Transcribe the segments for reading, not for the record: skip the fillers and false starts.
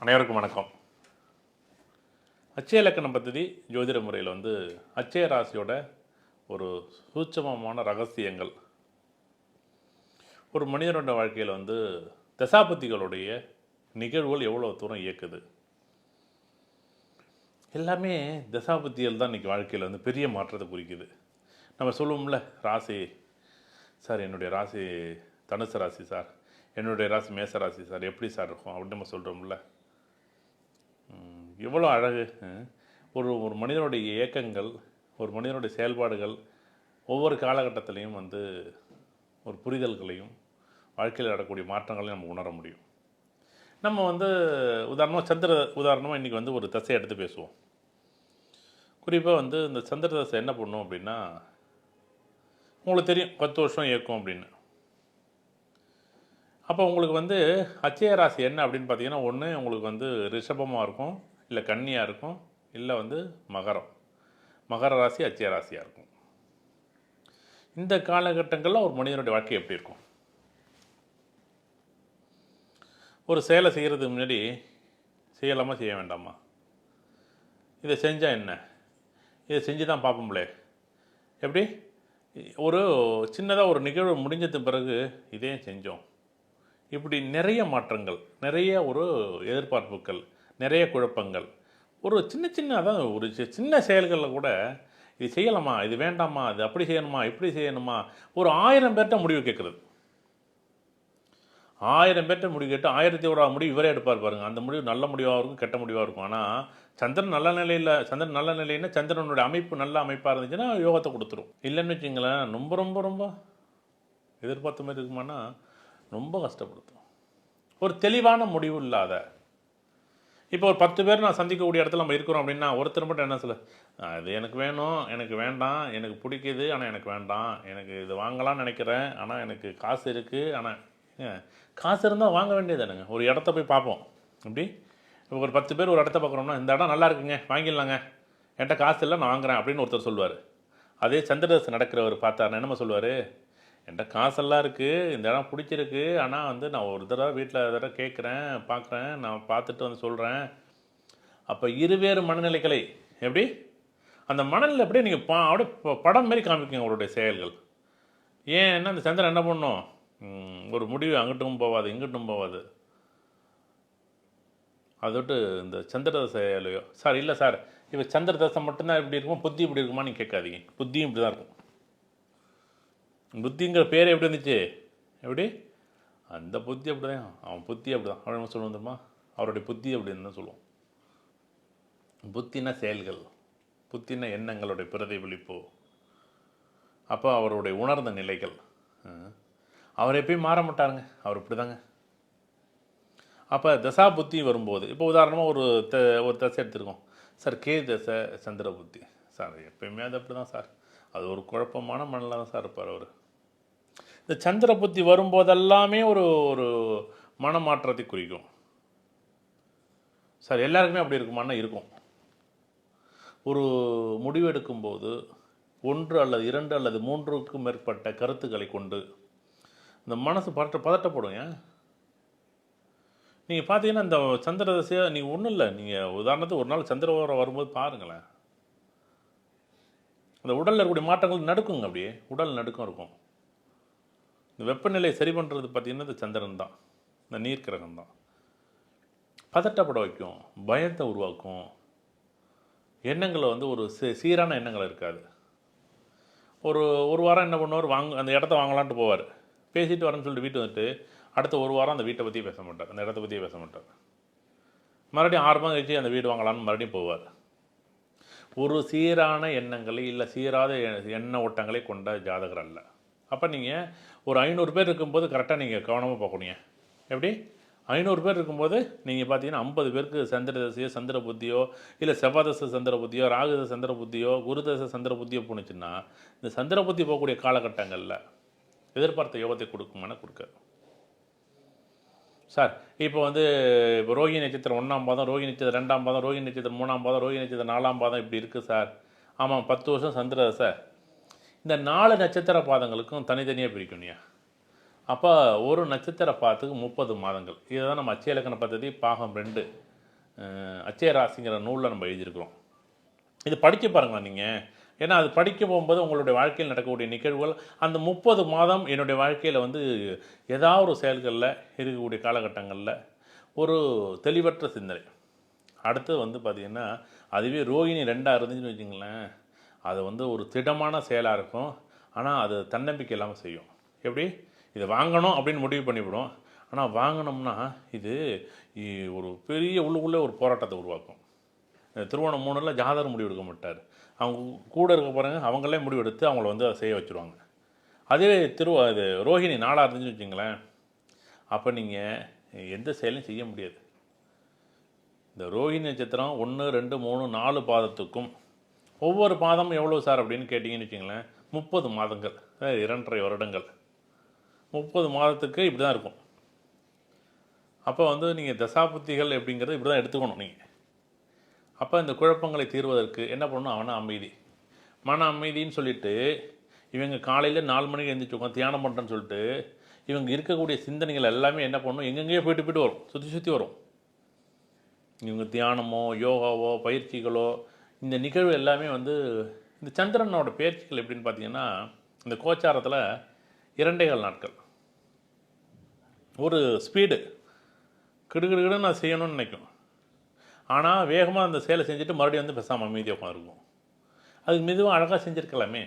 அனைவருக்கும் வணக்கம். அச்சய இலக்கணம் பற்றி ஜோதிட முறையில் அச்சய ராசியோட ஒரு சூட்சமமான ரகசியங்கள், ஒரு மனிதனோட வாழ்க்கையில் தசாபதிகளுடைய நிகழ்வுகள் எவ்வளோ தூரம் இயக்குது, எல்லாமே தசாபதிகள் தான் இன்றைக்கி வாழ்க்கையில் பெரிய மாற்றத்தை குறிக்குது. நம்ம சொல்லுவோம்ல, ராசி சார், என்னுடைய ராசி தனுசு ராசி சார், என்னுடைய ராசி மேச ராசி சார், எப்படி சார் இருக்கும் அப்படின்னு நம்ம சொல்கிறோம்ல. எவ்வளோ அழகு! ஒரு ஒரு மனிதனுடைய இயக்கங்கள், ஒரு மனிதனுடைய செயல்பாடுகள் ஒவ்வொரு காலகட்டத்திலையும் ஒரு புரிதல்களையும் வாழ்க்கையில் நடக்கக்கூடிய மாற்றங்களையும் நம்ம உணர முடியும். நம்ம உதாரணமாக இன்றைக்கி ஒரு தசையை எடுத்து பேசுவோம். குறிப்பாக இந்த சந்திர தசை என்ன பண்ணும் அப்படின்னா, உங்களுக்கு தெரியும் 10 வருஷம் இயக்கும் அப்படின்னு. அப்போ உங்களுக்கு அச்சய ராசி என்ன அப்படின்னு பார்த்தீங்கன்னா, ஒன்று உங்களுக்கு ரிஷபமாக இருக்கும், இல்லை கன்னியாக இருக்கும், இல்லை மகர ராசி அச்சய ராசியாக இருக்கும். இந்த காலகட்டங்களில் ஒரு மனிதனுடைய வாழ்க்கை எப்படி இருக்கும்? ஒரு செயலை செய்கிறதுக்கு முன்னாடி செய்யலாமா செய்ய வேண்டாமா, இதை செஞ்சால் என்ன, இதை செஞ்சு தான் பார்ப்போம்லே, எப்படி ஒரு சின்னதாக ஒரு நிகழ்வு முடிஞ்சது பிறகு இதையும் செஞ்சோம், இப்படி நிறைய மாற்றங்கள், நிறைய ஒரு எதிர்பார்ப்புகள், நிறைய குழப்பங்கள், ஒரு சின்ன செயல்களில் கூட இது செய்யலாமா, இது வேண்டாமா, இது அப்படி செய்யணுமா, இப்படி செய்யணுமா, ஒரு 1000 பேர்கிட்ட முடிவு கேட்குறது. 1000 பேர்கிட்ட முடிவு கேட்டு 1001 முடிவு இவரே எடுப்பார் பாருங்கள். அந்த முடிவு நல்ல முடிவாக இருக்கும், கெட்ட முடிவாக இருக்கும். ஆனால் சந்திரன் நல்ல நிலைன்னா சந்திரனுடைய அமைப்பு நல்ல அமைப்பாக இருந்துச்சுன்னா யோகத்தை கொடுத்துரும். இல்லைன்னு வச்சுங்களேன், ரொம்ப ரொம்ப ரொம்ப எதிர்பார்த்த மாதிரி இருக்குமானா ரொம்ப கஷ்டப்படுத்தும். ஒரு தெளிவான முடிவு இல்லாத, இப்போ ஒரு 10 பேர் நான் சந்திக்கக்கூடிய இடத்துல நம்ம இருக்கிறோம் அப்படின்னா, ஒருத்தர் மட்டும் என்ன சொல்ல, இது எனக்கு வேணும், எனக்கு வேண்டாம், எனக்கு பிடிக்குது ஆனால் எனக்கு வேண்டாம், எனக்கு இது வாங்கலாம்னு நினைக்கிறேன் ஆனால் எனக்கு காசு இருக்குது, ஆனால் காசு இருந்தால் வாங்க வேண்டியதானுங்க. ஒரு இடத்த போய் பார்ப்போம். இப்படி இப்போ ஒரு 10 பேர் ஒரு இடத்த பார்க்குறோம்னா, இந்த இடம் நல்லா இருக்குங்க, வாங்கிடலாங்க, என்கிட்ட காசு இல்லை நான் வாங்குறேன் அப்படின்னு ஒருத்தர் சொல்லுவார். அதே சந்திரதசை நடக்கிறவர் பார்த்தாருன்னா என்னமா சொல்லுவார், என்கிட்ட காசெல்லாம் இருக்குது, இந்த இடம் பிடிச்சிருக்கு, ஆனால் நான் ஒரு வீட்டில் கேட்குறேன், பார்க்குறேன், நான் பார்த்துட்டு சொல்கிறேன். அப்போ இருவேறு மனநிலைகளை எப்படி அந்த மனநிலை அப்படியே நீங்கள் அப்படியே படம் மாரி காமிக்குங்க அவருடைய செயல்கள். ஏன்னா அந்த சந்திரன் என்ன பண்ணும், ஒரு முடிவு அங்கிட்டும் போகாது இங்கிட்டும் போகாது. அதோட்டு இந்த சந்திர தசையிலையோ, சார் இல்லை சார் இப்போ சந்திர தசை மட்டும்தான் இப்படி இருக்கும், புத்தி இப்படி இருக்குமா நீங்கள் கேட்காதீங்க. புத்தியும் இப்படி தான் இருக்கும். புத்திங்கிற பேர் எப்படி இருந்துச்சு, எப்படி அந்த புத்தி அப்படி தான், அவன் புத்தி அப்படி தான் அப்படின்னு சொல்லுவோம் தெரியுமா, அவருடைய புத்தி அப்படின்னு தான் சொல்லுவோம். புத்தின செயல்கள், புத்தின எண்ணங்களுடைய பிரதிபலிப்பு, அப்போ அவருடைய உணர்ந்த நிலைகள். அவர் எப்பயும் மாற மாட்டாருங்க, அவர் இப்படி தாங்க. அப்போ தசா புத்தி வரும்போது, இப்போ உதாரணமாக ஒரு தசை எடுத்துருக்கோம் சார், தசை சந்திர புத்தி சார், எப்பயுமே அது அப்படி தான் சார், அது ஒரு குழப்பமான மனநிலை தான் சார் இருப்பார் அவர். இந்த சந்திர புத்தி வரும்போதெல்லாமே ஒரு ஒரு மனமாற்றத்தை குறிக்கும் சார். எல்லாருக்குமே அப்படி இருக்குமானா இருக்கும். ஒரு முடிவு எடுக்கும்போது 1 அல்லது 2 அல்லது 3க்கும் மேற்பட்ட கருத்துக்களை கொண்டு இந்த மனசு பதட்டப்படும். ஏன் நீங்கள் பார்த்தீங்கன்னா இந்த சந்திர தசையை நீங்கள் ஒன்றும் இல்லை, நீங்கள் உதாரணத்துக்கு ஒரு நாள் சந்திர வரும்போது பாருங்களேன், அந்த உடலில் இருக்கக்கூடிய மாற்றங்கள் நடுக்குங்க, அப்படியே உடல் நடுக்கம் இருக்கும். இந்த வெப்பநிலையை சரி பண்ணுறது பார்த்திங்கன்னா இந்த சந்திரன் தான், இந்த நீர்க்கிரகம் தான். பதட்டப்பட வைக்கும், பயத்தை உருவாக்கும், எண்ணங்களை ஒரு சீரான எண்ணங்கள் இருக்காது. ஒரு வாரம் என்ன பண்ணுவார், அந்த இடத்த வாங்கலான்ட்டு போவார், பேசிட்டு வரேன்னு சொல்லிட்டு வீட்டு அடுத்த ஒரு வாரம் அந்த வீட்டை பற்றியே பேச மாட்டார், அந்த இடத்த பற்றியே பேச மாட்டார். மறுபடியும் 6 மாதம் கழிச்சு அந்த வீடு வாங்கலான்னு மறுபடியும் போவார். ஒரு சீரான எண்ணங்களை இல்லை சீராத எண்ண ஓட்டங்களை கொண்ட ஜாதகர் அல்ல. அப்போ நீங்கள் ஒரு 500 பேர் இருக்கும்போது கரெக்டாக நீங்கள் கவனமாக பார்க்கணுங்க. எப்படி 500 பேர் இருக்கும்போது நீங்கள் பார்த்தீங்கன்னா 50 பேருக்கு சந்திர தசையோ சந்திர புத்தியோ, இல்லை செவ்வாய் தசை சந்திர புத்தியோ, ராகு தசை சந்திர புத்தியோ, குரு தசை சந்திர புத்தியோ போணுச்சுன்னா, இந்த சந்திர புத்தி போகக்கூடிய காலகட்டங்களில் எதிர்பார்த்த யோகத்தை கொடுக்குமானா கொடுக்காது சார். இப்போ இப்போ ரோஹிணி நட்சத்திரம் 1ஆம் பாதம், ரோஹிணி நட்சத்திரம் 2ஆம் பாதம், ரோஹிணி நட்சத்திரம் 3ஆம் பாதம், ரோஹிணி நட்சத்திரம் 4ஆம் பாதம் இப்படி இருக்குது சார். ஆமாம், 10 வருஷம் சந்திர தசை. இந்த 4 நட்சத்திர பாதங்களுக்கும் தனித்தனியாக பிரிக்கணும்யா. அப்போ ஒரு நட்சத்திர பாதத்துக்கு 30 மாதங்கள். இதை தான் நம்ம அச்சய இலக்கண பദ്ധதி பாகம் 2 அச்சய ராசிங்கிற நூலில் நம்ம எழுதியிருக்கிறோம். இது படிக்க பாருங்களா நீங்கள். ஏன்னா அது படிக்க போகும்போது உங்களுடைய வாழ்க்கையில் நடக்கக்கூடிய நிகழ்வுகள் அந்த 30 மாதம் என்னுடைய வாழ்க்கையில் வந்து ஏதாவது ஒரு செயல்களில் இருக்கக்கூடிய காலகட்டங்களில் ஒரு தெளிவற்ற சிந்தனை. அடுத்து வந்து பார்த்திங்கன்னா அதுவே ரோகிணி 2ஆக இருந்துச்சுன்னு வச்சுங்களேன், அது வந்து ஒரு திடமான செயலாக இருக்கும். ஆனால் அது தன்னம்பிக்கை இல்லாமல் செய்யும். எப்படி இதை வாங்கணும் அப்படின்னு முடிவு பண்ணிவிடும். ஆனால் வாங்கினோம்னா இது ஒரு பெரிய உள்ளுக்குள்ளே ஒரு போராட்டத்தை உருவாக்கும். திருவோணம் 3ல் ஜாதகர் முடிவு எடுக்க மாட்டார். அவங்க கூட இருக்க பாருங்க, அவங்களே முடிவு எடுத்து அவங்கள வந்து அதை செய்ய வச்சுருவாங்க. அதே இது ரோஹிணி 4ஆக இருந்துச்சுன்னு வச்சுங்களேன், அப்போ நீங்கள் எந்த செயலையும் செய்ய முடியாது. இந்த ரோஹிணி நட்சத்திரம் 1, 2, 3, 4 பாதத்துக்கும் ஒவ்வொரு பாதம் எவ்வளோ சார் அப்படின்னு கேட்டிங்கன்னு வச்சுங்களேன், 30 மாதங்கள், 2.5 வருடங்கள், 30 மாதத்துக்கு இப்படி தான் இருக்கும். அப்போ வந்து நீங்கள் தசாபுத்திகள் எப்படிங்கிறது இப்படி தான் எடுத்துக்கணும் நீங்கள். அப்போ இந்த குழப்பங்களை தீர்வதற்கு என்ன பண்ணணும், மன அமைதின்னு சொல்லிட்டு இவங்க காலையில் 4 மணிக்கு எழுந்திரிச்சு உட்காந்து தியானம் பண்ணுறேன்னு சொல்லிட்டு இவங்க இருக்கக்கூடிய சிந்தனைகள் எல்லாமே என்ன பண்ணணும், எங்கெங்கேயோ போயிட்டு வரும், சுற்றி வரும். இவங்க தியானமோ யோகாவோ பயிற்சிகளோ இந்த நிகழ்வு எல்லாமே வந்து இந்த சந்திரனோட பயிற்சிகள் எப்படின்னு பார்த்தீங்கன்னா, இந்த கோச்சாரத்தில் 2.25 நாட்கள் ஒரு ஸ்பீடு கிடுகிடுன்னு நான் செய்யணும்னு நினைக்கும். ஆனால் வேகமாக அந்த செயலை செஞ்சுட்டு மறுபடியும் வந்து பேசாமல் அமைதியாக உட்காந்துருக்கும். அதுக்கு மெதுவாக அழகாக செஞ்சுருக்கலாமே,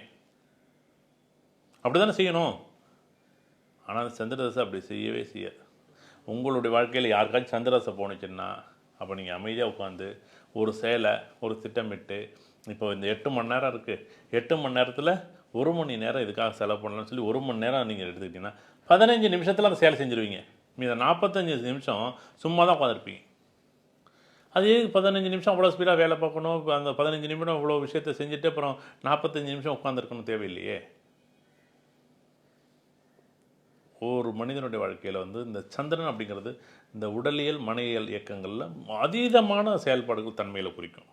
அப்படி தானே செய்யணும். ஆனால் அந்த சந்திரதசை அப்படி செய்யவே செய்யாது. உங்களுடைய வாழ்க்கையில் யாருக்காச்சும் சந்திரதசை போணுச்சுன்னா அப்போ நீங்கள் அமைதியாக உட்காந்து ஒரு செயலை ஒரு திட்டமிட்டு, இப்போ இந்த 8 மணி நேரம் இருக்குது, 8 மணி நேரத்தில் 1 மணி நேரம் இதுக்காக செலவு பண்ணலாம்னு சொல்லி 1 மணி நேரம் நீங்கள் எடுத்துக்கிட்டிங்கன்னா 15 நிமிஷத்தில் அந்த செயலை செஞ்சுருவீங்க. மீத 45 நிமிஷம் சும்மா தான் உட்காந்துருப்பீங்க. அது 15 நிமிஷம் அவ்வளோ ஸ்பீடாக வேலை பார்க்கணும், அந்த 15 நிமிடம் இவ்வளோ விஷயத்தை செஞ்சுட்டு அப்புறம் 45 நிமிஷம் உட்காந்துருக்கணும் தேவையில்லையே. ஒரு மனிதனுடைய வாழ்க்கையில் வந்து இந்த சந்திரன் அப்படிங்கிறது இந்த உடலியல் மனையியல் இயக்கங்களில் அதீதமான செயல்பாடுகள் தன்மையில் குறிக்கும்.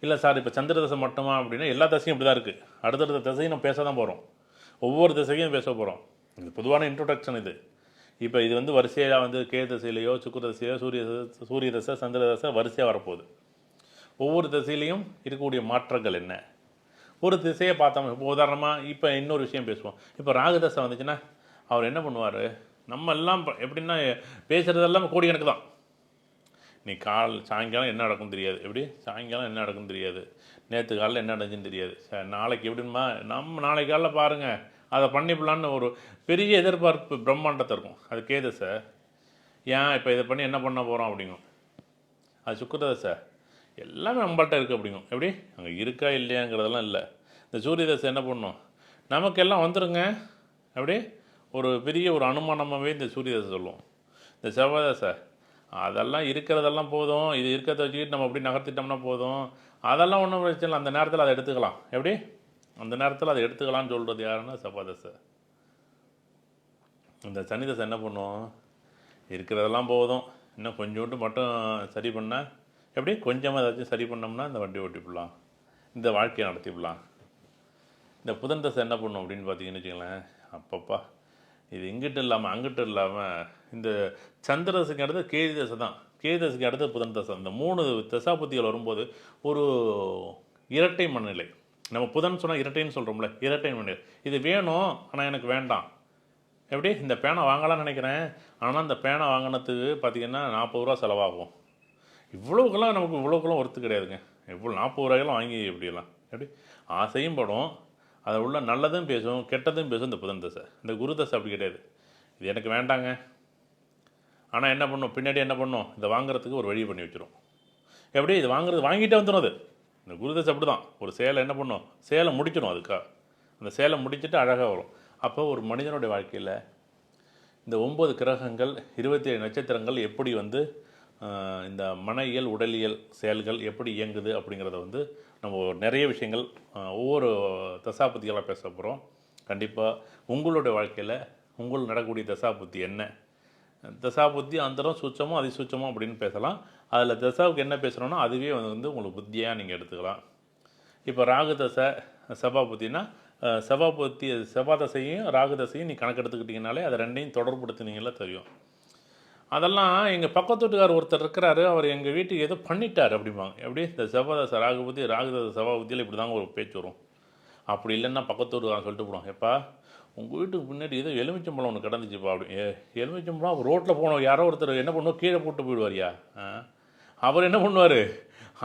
இல்லை சார் இப்போ சந்திர தசை மட்டுமா அப்படின்னா எல்லா தசையும் இப்படி தான் இருக்குது. அடுத்தடுத்த தசையும் நம்ம பேச தான் போகிறோம், ஒவ்வொரு தசையும் பேச போகிறோம். இது பொதுவான இன்ட்ரோடக்ஷன். இப்போ இது வந்து வரிசையாக வந்து கே தசையிலையோ சுக்குர தசையோ சூரிய தசை சந்திர தசை வரிசையாக வரப்போகுது. ஒவ்வொரு திசையிலையும் இருக்கக்கூடிய மாற்றங்கள் என்ன, ஒரு திசையை பார்த்தோம். இப்போ உதாரணமாக இப்போ இன்னொரு விஷயம் பேசுவோம். இப்போ ராகு தசை வந்துச்சுன்னா அவர் என்ன பண்ணுவார், நம்ம எல்லாம் எப்படின்னா பேசுகிறதெல்லாம் கோடிக்கணக்கு தான். நீ சாயங்காலம் என்ன நடக்கும் தெரியாது, எப்படி சாயங்காலம் என்ன நடக்கும் தெரியாது, நேற்று காலையில் என்ன நடந்துச்சுன்னு தெரியாது, நாளைக்கு எப்படின்னா நம்ம நாளைக்கு காலையில் பாருங்கள் அதை பண்ணிப்பலான்னு ஒரு பெரிய எதிர்பார்ப்பு பிரம்மாண்டத்தை இருக்கும். அது கேதசை. ஏன் இப்போ இதை பண்ணி என்ன பண்ண போகிறோம் அப்படிங்கும். அது சுக்கிரதசை. எல்லாமே நம்மள்கிட்ட இருக்குது அப்படிங்கும். எப்படி அங்கே இருக்கா இல்லையாங்கிறதெல்லாம் இல்லை. இந்த சூரிய தசை என்ன பண்ணும், நமக்கெல்லாம் வந்துடுங்க அப்படி ஒரு பெரிய ஒரு அனுமானமாகவே இந்த சூரிய தசை சொல்லுவோம். இந்த செவ்வாய் தசை அதெல்லாம் இருக்கிறதெல்லாம் போதும், இது இருக்கிறத வச்சுக்கிட்டு நம்ம அப்படி நகர்த்திட்டோம்னா போதும், அதெல்லாம் ஒன்றும் பிரச்சனை இல்லை, அந்த நேரத்தில் அதை எடுத்துக்கலாம். எப்படி அந்த நேரத்தில் அதை எடுத்துக்கலாம்னு சொல்கிறது யாருன்னா செவ்வாய் தசை. இந்த சனி தசை என்ன பண்ணுவோம், இருக்கிறதெல்லாம் போதும், இன்னும் கொஞ்சோண்டு மட்டும் சரி பண்ணால், எப்படி கொஞ்சமாக ஏதாச்சும் சரி பண்ணோம்னா இந்த வண்டி ஓட்டிவிடலாம், இந்த வாழ்க்கையை நடத்திவிடலாம். இந்த புதன் தசை என்ன பண்ணும் அப்படின்னு பார்த்தீங்கன்னு வச்சுங்களேன், அப்பப்பா இது இங்கிட்டு இல்லாமல் அங்கிட்டு இல்லாமல் இந்த சந்திரதசைக்கு அடுத்து கேது தசை தான், கேது தசைக்கு அடுத்து புதன் தசை. இந்த 3 தசாபுத்திகள் வரும்போது ஒரு இரட்டை மனநிலை. நம்ம புதன் சொன்னால் இரட்டைன்னு சொல்கிறோம்ல, இரட்டை மனநிலை. இது வேணும் ஆனால் எனக்கு வேண்டாம். எப்படி இந்த பேனை வாங்கலாம்னு நினைக்கிறேன், ஆனால் இந்த பேனை வாங்கினதுக்கு பார்த்திங்கன்னா 40 ரூபா செலவாகும். இவ்வளோக்கெல்லாம் நமக்கு இவ்வளோக்கெல்லாம் ஒர்த்து கிடையாதுங்க. இவ்வளோ 40 ரூபாயெல்லாம் வாங்கி எப்படியெல்லாம் எப்படி ஆசையும் படும், அதை உள்ள நல்லதும் பேசும் கெட்டதும் பேசும் இந்த புதன் தசை. இந்த குரு தசை அப்படி கிடையாது, இது எனக்கு வேண்டாங்க, ஆனால் என்ன பண்ணும் பின்னாடி என்ன பண்ணும், இதை வாங்குறதுக்கு ஒரு வழி பண்ணி வச்சிடும். எப்படி இது வாங்கிட்டே வந்துடும். அது இந்த குரு தசை அப்படி தான், ஒரு சேலை என்ன பண்ணும், சேலை முடிச்சிடும், அதுக்காக அந்த சேலை முடிச்சுட்டு அழகாக வரும். அப்போ ஒரு மனிதனுடைய வாழ்க்கையில் இந்த 9 கிரகங்கள் 27 நட்சத்திரங்கள் எப்படி வந்து இந்த மனையியல் உடலியல் செயல்கள் எப்படி இயங்குது அப்படிங்கிறத வந்து நம்ம நிறைய விஷயங்கள் ஒவ்வொரு தசாபுத்திகளாக பேச போகிறோம். கண்டிப்பாக உங்களுடைய வாழ்க்கையில் உங்களுக்கு நடக்கக்கூடிய தசாபுத்தி என்ன, தசாபுத்தி அந்தரம் சூட்சமோ அதிசூட்சமோ அப்படின்னு பேசலாம். அதில் தசாவுக்கு என்ன பேசுகிறோன்னா அதுவே வந்து உங்களுக்கு புத்தியாக நீங்கள் எடுத்துக்கலாம். இப்போ ராகு தசை சபாபுத்தின்னா செவ்வாய் தசையும் ராகு தசையும் நீ கணக்கெடுத்துக்கிட்டிங்கனாலே அதை ரெண்டையும் தொடர்புடுத்தினீங்களா தெரியும். அதெல்லாம் எங்கள் பக்கத்து வீட்டுக்கார் ஒருத்தர் இருக்கிறாரு, அவர் எங்கள் வீட்டுக்கு ஏதோ பண்ணிட்டார் அப்படிம்பாங்க. எப்படி இந்த செவ்வாதச ராகுபதி ராகுதச செவ்வாபதியில் இப்படி தாங்க ஒரு பேச்சு வரும். அப்படி இல்லைன்னா பக்கத்து வீட்டுக்காரன் சொல்லிட்டு போடுவான், எப்பா உங்கள் வீட்டுக்கு முன்னாடி ஏதோ எலுமிச்சம்பழம் ஒன்று கிடந்துச்சுப்பா அப்படி. எலுமிச்சம்பழம் ரோட்டில் போனோம் யாரோ ஒருத்தர் என்ன பண்ணுவோம் கீழே போட்டு போயிடுவாரியா. அவர் என்ன பண்ணுவார்,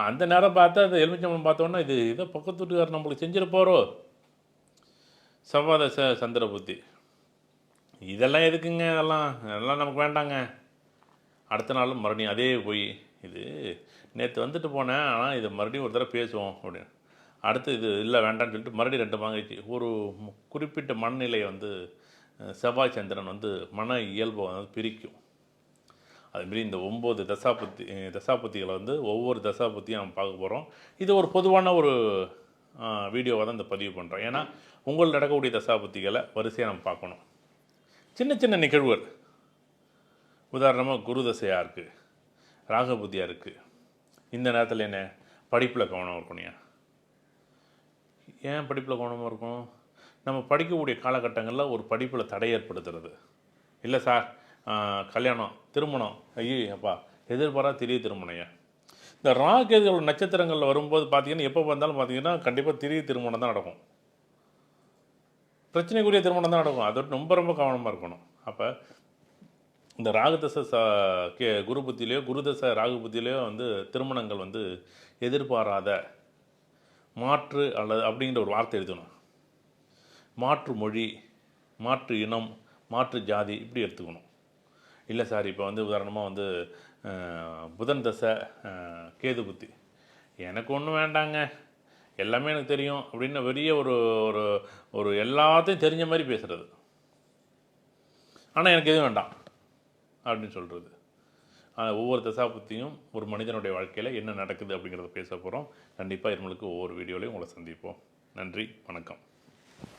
அந்த நேரம் பார்த்தா அந்த எலுமிச்சம்பழம் பார்த்தோன்னா இது ஏதோ பக்கத்து வீட்டுக்காரர் நம்மளுக்கு செஞ்சிட போகிறோம். செவ்வாதச சந்திர புத்தி இதெல்லாம் எதுக்குங்க, இதெல்லாம் நமக்கு வேண்டாங்க. அடுத்த நாளும் மறுபடியும் அதே போய் இது நேற்று வந்துட்டு போனேன், ஆனால் இதை மறுபடியும் ஒரு தடவை பேசுவோம் அப்படின்னு. அடுத்து இது இல்லை வேண்டான்னு சொல்லிட்டு மறுபடியும் 2 வாங்கிச்சு. ஒரு குறிப்பிட்ட மனநிலையை வந்து செவ்வாய் சந்திரன் வந்து மன இயல்பை வந்து பிரிக்கும். அதுமாரி இந்த 9 தசாபத்திகளை வந்து ஒவ்வொரு தசாபத்தியும் நம்ம பார்க்க போகிறோம். இது ஒரு பொதுவான ஒரு வீடியோவாக தான் இந்த பதிவு பண்ணுறோம். ஏன்னா உங்களுக்கு நடக்கக்கூடிய தசாபத்திகளை வரிசையாக நம்ம பார்க்கணும். சின்ன சின்ன நிகழ்வுகள், உதாரணமாக குரு தசையாக இருக்குது, ராகபுத்தியாக இருக்குது, இந்த நேரத்தில் என்ன படிப்பில் கவனம் இருக்கணும். ஏன் படிப்பில் கவனமாக இருக்கணும், நம்ம படிக்கக்கூடிய காலகட்டங்களில் ஒரு படிப்பில் தடை ஏற்படுத்துறது. இல்லை சார் கல்யாணம் திருமணம், ஐயோ அப்பா எதிர்பாரா திடீர் திருமணம். இந்த ராகேதுகள் நட்சத்திரங்களில் வரும்போது பார்த்தீங்கன்னா எப்போ வந்தாலும் பார்த்தீங்கன்னா கண்டிப்பாக திடீர் திருமணம் தான் நடக்கும், பிரச்சனைக்குரிய திருமணம் தான் நடக்கும். அதோட ரொம்ப ரொம்ப கவனமாக இருக்கணும். அப்போ இந்த ராகுதசை குரு புத்தியிலையோ குருதசை ராகு புத்தியிலையோ வந்து திருமணங்கள் வந்து எதிர்பாராத மாற்று அல்லது அப்படிங்கிற ஒரு வார்த்தை எழுதணும். மாற்று மொழி, மாற்று இனம், மாற்று ஜாதி இப்படி எடுத்துக்கணும். இல்லை சார் இப்போ வந்து உதாரணமாக வந்து புதன் தசை கேது புத்தி, எனக்கு ஒன்றும் வேண்டாங்க எல்லாமே எனக்கு தெரியும் அப்படின்னு பெரிய ஒரு ஒரு ஒரு எல்லாத்தையும் தெரிஞ்ச மாதிரி பேசுகிறது, ஆனால் எனக்கு எதுவும் வேண்டாம் அப்படின்னு சொல்கிறது. ஒவ்வொரு தசாபத்தியும் ஒரு மனிதனுடைய வாழ்க்கையில் என்ன நடக்குது அப்படிங்கிறத பேச போகிறோம். கண்டிப்பாக இவங்களுக்கு ஒவ்வொரு வீடியோலையும் உங்களை சந்திப்போம். நன்றி, வணக்கம்.